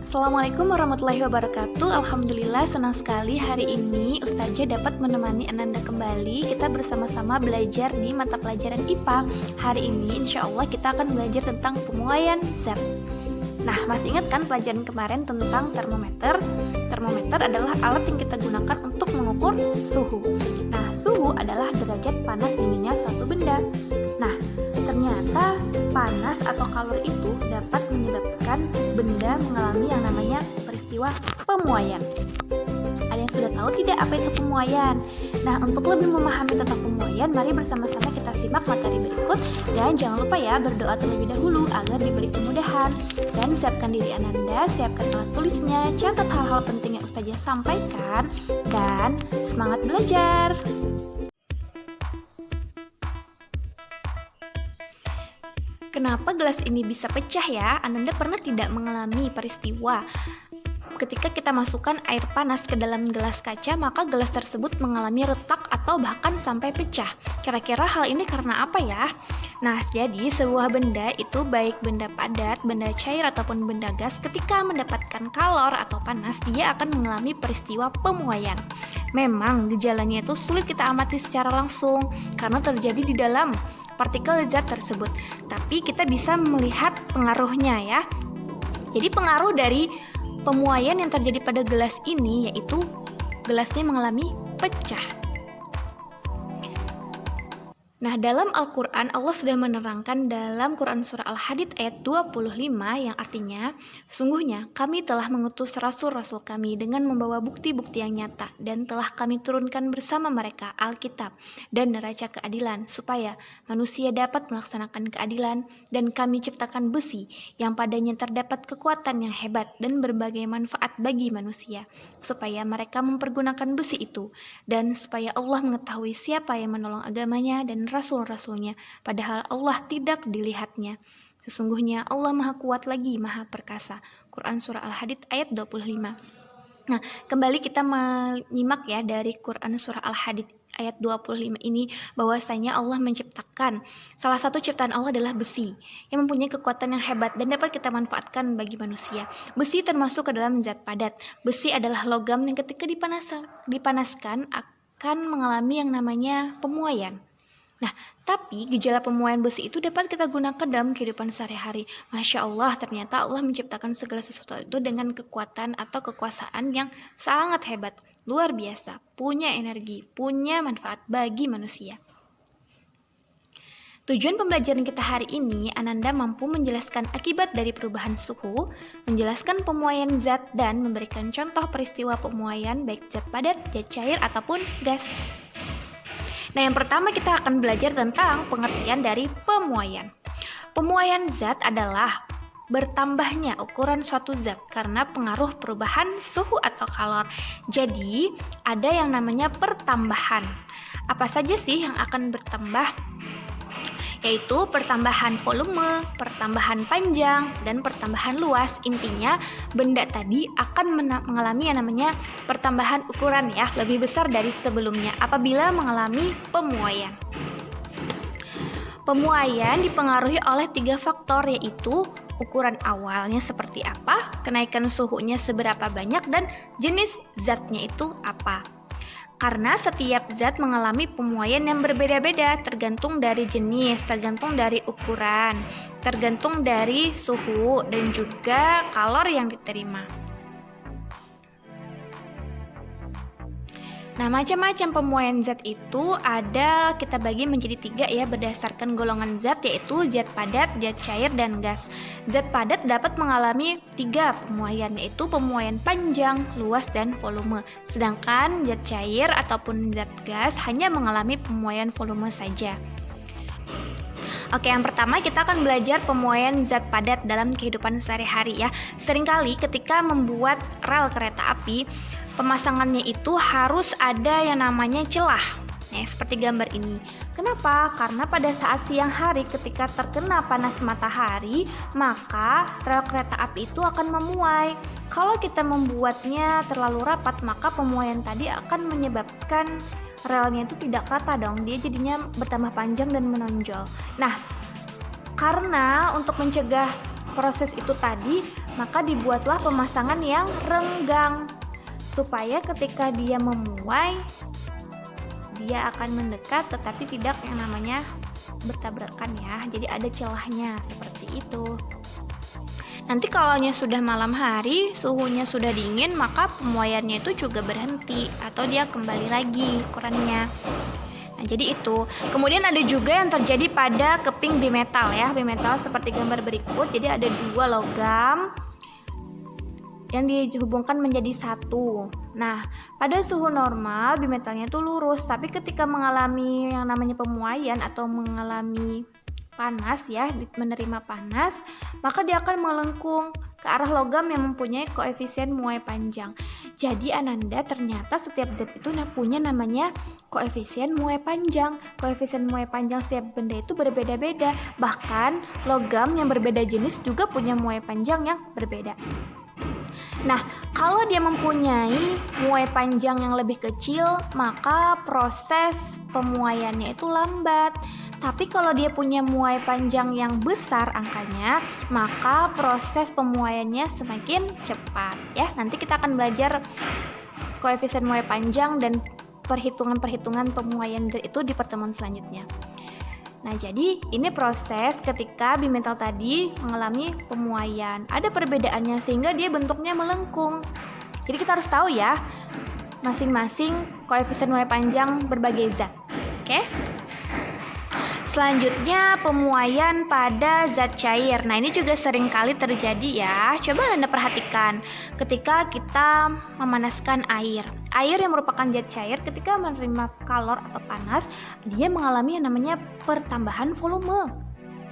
Assalamualaikum warahmatullahi wabarakatuh. Alhamdulillah senang sekali hari ini Ustazah dapat menemani Ananda kembali. Kita bersama-sama belajar di mata pelajaran IPA. Hari ini insya Allah kita akan belajar tentang pemuaian zat. Nah, masih ingat kan pelajaran kemarin tentang termometer? Termometer adalah alat yang kita gunakan untuk mengukur suhu. Nah, suhu adalah derajat panas dinginnya suatu benda. Nah, ternyata panas atau kalori itu dapat menyebabkan benda mengalami yang namanya peristiwa pemuaian. Ada yang sudah tahu tidak apa itu pemuaian? Nah, untuk lebih memahami tentang pemuaian, mari bersama-sama kita simak materi berikut. Dan jangan lupa ya, berdoa terlebih dahulu agar diberi kemudahan. Dan siapkan diri Ananda, siapkan alat tulisnya, catat hal-hal penting yang Ustazah sampaikan, dan semangat belajar! Kenapa gelas ini bisa pecah ya? Ananda pernah tidak mengalami peristiwa ketika kita masukkan air panas ke dalam gelas kaca, maka gelas tersebut mengalami retak atau bahkan sampai pecah. Kira-kira hal ini karena apa ya? Nah, jadi sebuah benda itu baik benda padat, benda cair ataupun benda gas, ketika mendapatkan kalor atau panas, dia akan mengalami peristiwa pemuaian. Memang gejalanya itu sulit kita amati secara langsung karena terjadi di dalam partikel zat tersebut. Tapi kita bisa melihat pengaruhnya ya. Jadi pengaruh dari pemuaian yang terjadi pada gelas ini yaitu gelasnya mengalami pecah. Nah, dalam Al-Quran Allah sudah menerangkan dalam Quran Surah Al-Hadid ayat 25 yang artinya, sungguhnya kami telah mengutus rasul-rasul kami dengan membawa bukti-bukti yang nyata dan telah kami turunkan bersama mereka Alkitab dan neraca keadilan supaya manusia dapat melaksanakan keadilan, dan kami ciptakan besi yang padanya terdapat kekuatan yang hebat dan berbagai manfaat bagi manusia supaya mereka mempergunakan besi itu, dan supaya Allah mengetahui siapa yang menolong agamanya dan rasul-rasulnya, padahal Allah tidak dilihatnya. Sesungguhnya Allah Maha Kuat lagi Maha Perkasa. Quran Surah Al-Hadid ayat 25. Nah, kembali kita menyimak ya dari Quran Surah Al-Hadid ayat 25 ini, bahwasanya Allah menciptakan, salah satu ciptaan Allah adalah besi yang mempunyai kekuatan yang hebat dan dapat kita manfaatkan bagi manusia. Besi termasuk ke dalam zat padat. Besi adalah logam yang ketika dipanaskan akan mengalami yang namanya pemuaian. Nah, tapi gejala pemuaian besi itu dapat kita gunakan dalam kehidupan sehari-hari. Masya Allah, ternyata Allah menciptakan segala sesuatu itu dengan kekuatan atau kekuasaan yang sangat hebat, luar biasa, punya energi, punya manfaat bagi manusia. Tujuan pembelajaran kita hari ini, Ananda mampu menjelaskan akibat dari perubahan suhu, menjelaskan pemuaian zat, dan memberikan contoh peristiwa pemuaian baik zat padat, zat cair, ataupun gas. Nah, yang pertama kita akan belajar tentang pengertian dari pemuaian. Pemuaian zat adalah bertambahnya ukuran suatu zat karena pengaruh perubahan suhu atau kalor. Jadi, ada yang namanya pertambahan. Apa saja sih yang akan bertambah? Yaitu pertambahan volume, pertambahan panjang, dan pertambahan luas. Intinya, benda tadi akan mengalami yang namanya pertambahan ukuran ya, lebih besar dari sebelumnya apabila mengalami pemuaian. Pemuaian dipengaruhi oleh 3 faktor, yaitu ukuran awalnya seperti apa, kenaikan suhunya seberapa banyak, dan jenis zatnya itu apa. Karena setiap zat mengalami pemuaian yang berbeda-beda, tergantung dari jenis, tergantung dari ukuran, tergantung dari suhu, dan juga kalor yang diterima. Nah, macam-macam pemuaian zat itu ada, kita bagi menjadi 3 ya, berdasarkan golongan zat, yaitu zat padat, zat cair, dan gas. Zat padat dapat mengalami 3 pemuaian, yaitu pemuaian panjang, luas, dan volume. Sedangkan zat cair ataupun zat gas hanya mengalami pemuaian volume saja. Oke, yang pertama kita akan belajar pemuaian zat padat dalam kehidupan sehari-hari ya. Seringkali ketika membuat rel kereta api, pemasangannya itu harus ada yang namanya celah. Nah, seperti gambar ini. Kenapa? Karena pada saat siang hari ketika terkena panas matahari, maka rel kereta api itu akan memuai. Kalau kita membuatnya terlalu rapat, maka pemuaian tadi akan menyebabkan relnya itu tidak rata dong, dia jadinya bertambah panjang dan menonjol. Nah, karena untuk mencegah proses itu tadi, maka dibuatlah pemasangan yang renggang supaya ketika dia memuai dia akan mendekat tetapi tidak yang namanya bertabrakan ya. Jadi ada celahnya seperti itu. Nanti kalau sudah malam hari, suhunya sudah dingin, maka pemuaiannya itu juga berhenti atau dia kembali lagi ukurannya. Nah, jadi itu. Kemudian ada juga yang terjadi pada keping bimetal ya. Bimetal seperti gambar berikut. Jadi ada 2 logam yang dihubungkan menjadi satu. Nah, pada suhu normal bimetalnya itu lurus, tapi ketika mengalami yang namanya pemuaian atau mengalami panas ya, menerima panas, maka dia akan melengkung ke arah logam yang mempunyai koefisien muai panjang. Jadi Ananda, ternyata setiap zat itu punya namanya koefisien muai panjang. Koefisien muai panjang setiap benda itu berbeda-beda. Bahkan logam yang berbeda jenis juga punya muai panjang yang berbeda. Nah, kalau dia mempunyai muai panjang yang lebih kecil, maka proses pemuaiannya itu lambat. Tapi kalau dia punya muai panjang yang besar angkanya, maka proses pemuaiannya semakin cepat ya. Nanti kita akan belajar koefisien muai panjang dan perhitungan-perhitungan pemuaian itu di pertemuan selanjutnya. Nah, jadi ini proses ketika bimetal tadi mengalami pemuaian. Ada perbedaannya sehingga dia bentuknya melengkung. Jadi kita harus tahu ya, masing-masing koefisien muai panjang berbagai zat. Oke? Selanjutnya pemuaian pada zat cair. Nah, ini juga sering kali terjadi ya. Coba Anda perhatikan ketika kita memanaskan air. Air yang merupakan zat cair ketika menerima kalor atau panas, dia mengalami yang namanya pertambahan volume.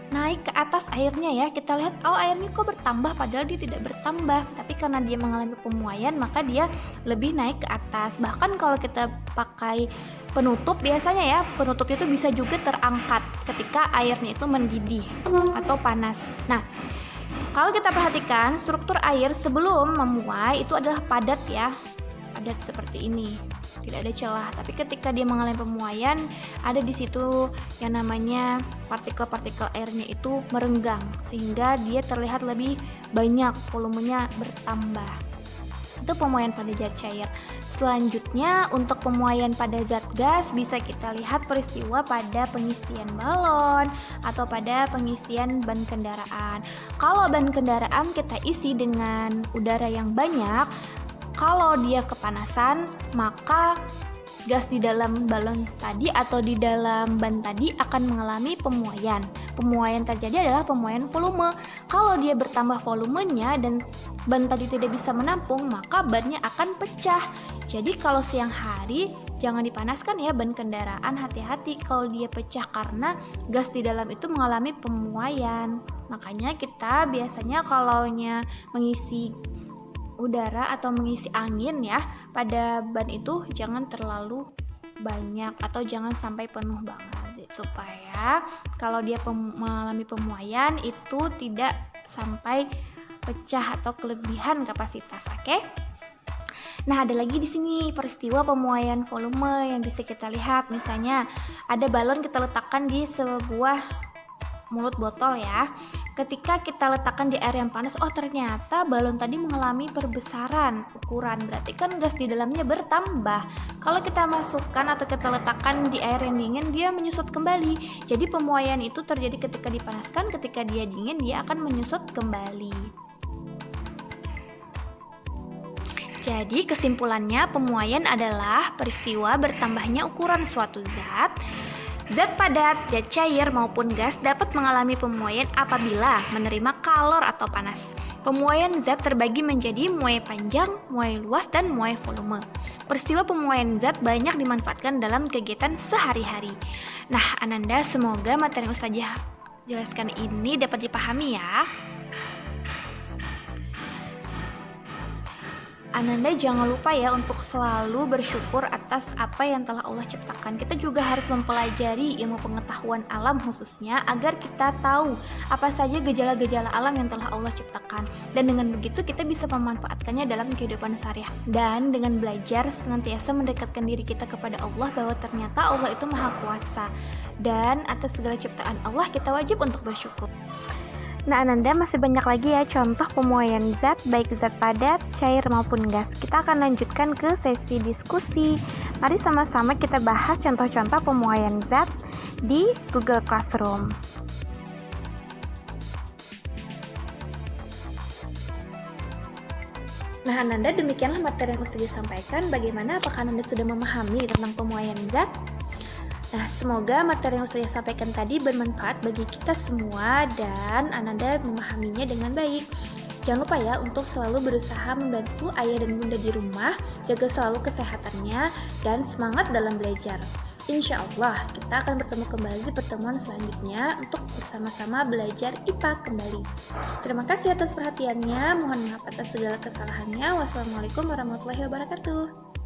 Naik ke atas airnya ya. Kita lihat, oh airnya kok bertambah padahal dia tidak bertambah. Tapi karena dia mengalami pemuaian, maka dia lebih naik ke atas. Bahkan kalau kita pakai penutup, biasanya ya penutupnya itu bisa juga terangkat ketika airnya itu mendidih atau panas. Nah, kalau kita perhatikan struktur air sebelum memuai itu adalah padat ya, padat seperti ini, tidak ada celah. Tapi ketika dia mengalami pemuaian, ada di situ yang namanya partikel-partikel airnya itu merenggang sehingga dia terlihat lebih banyak, volumenya bertambah. Itu pemuaian pada zat cair. Selanjutnya untuk pemuaian pada zat gas bisa kita lihat peristiwa pada pengisian balon atau pada pengisian ban kendaraan. Kalau ban kendaraan kita isi dengan udara yang banyak, kalau dia kepanasan maka gas di dalam balon tadi atau di dalam ban tadi akan mengalami pemuaian. Pemuaian terjadi adalah pemuaian volume. Kalau dia bertambah volumenya dan ban tadi tidak bisa menampung, maka bannya akan pecah. Jadi kalau siang hari jangan dipanaskan ya ban kendaraan, hati-hati kalau dia pecah karena gas di dalam itu mengalami pemuaian. Makanya kita biasanya kalau mengisi udara atau mengisi angin ya pada ban itu jangan terlalu banyak atau jangan sampai penuh banget supaya kalau dia mengalami pemuaian itu tidak sampai pecah atau kelebihan kapasitas. Oke? Nah, ada lagi di sini peristiwa pemuaian volume yang bisa kita lihat. Misalnya ada balon kita letakkan di sebuah mulut botol ya. Ketika kita letakkan di air yang panas, oh ternyata balon tadi mengalami perbesaran ukuran. Berarti kan gas di dalamnya bertambah. Kalau kita masukkan atau kita letakkan di air yang dingin, dia menyusut kembali. Jadi pemuaian itu terjadi ketika dipanaskan, ketika dia dingin dia akan menyusut kembali. Jadi kesimpulannya pemuaian adalah peristiwa bertambahnya ukuran suatu zat. Zat padat, zat cair maupun gas dapat mengalami pemuaian apabila menerima kalor atau panas. Pemuaian zat terbagi menjadi muai panjang, muai luas, dan muai volume. Peristiwa pemuaian zat banyak dimanfaatkan dalam kegiatan sehari-hari. Nah, Ananda, semoga materi yang Ustazah jelaskan ini dapat dipahami ya. Ananda jangan lupa ya untuk selalu bersyukur atas apa yang telah Allah ciptakan. Kita juga harus mempelajari ilmu pengetahuan alam khususnya agar kita tahu apa saja gejala-gejala alam yang telah Allah ciptakan. Dan dengan begitu kita bisa memanfaatkannya dalam kehidupan sehari-hari. Dan dengan belajar senantiasa mendekatkan diri kita kepada Allah bahwa ternyata Allah itu Maha Kuasa. Dan atas segala ciptaan Allah kita wajib untuk bersyukur. Nah, Ananda, masih banyak lagi ya contoh pemuaian zat, baik zat padat, cair maupun gas. Kita akan lanjutkan ke sesi diskusi. Mari sama-sama kita bahas contoh-contoh pemuaian zat di Google Classroom. Nah, Ananda, demikianlah materi yang Ustazah sampaikan. Bagaimana? Apakah Ananda sudah memahami tentang pemuaian zat? Nah, semoga materi yang saya sampaikan tadi bermanfaat bagi kita semua dan Ananda memahaminya dengan baik. Jangan lupa ya untuk selalu berusaha membantu ayah dan bunda di rumah, jaga selalu kesehatannya, dan semangat dalam belajar. Insya Allah, kita akan bertemu kembali di pertemuan selanjutnya untuk bersama-sama belajar IPA kembali. Terima kasih atas perhatiannya, mohon maaf atas segala kesalahannya. Wassalamualaikum warahmatullahi wabarakatuh.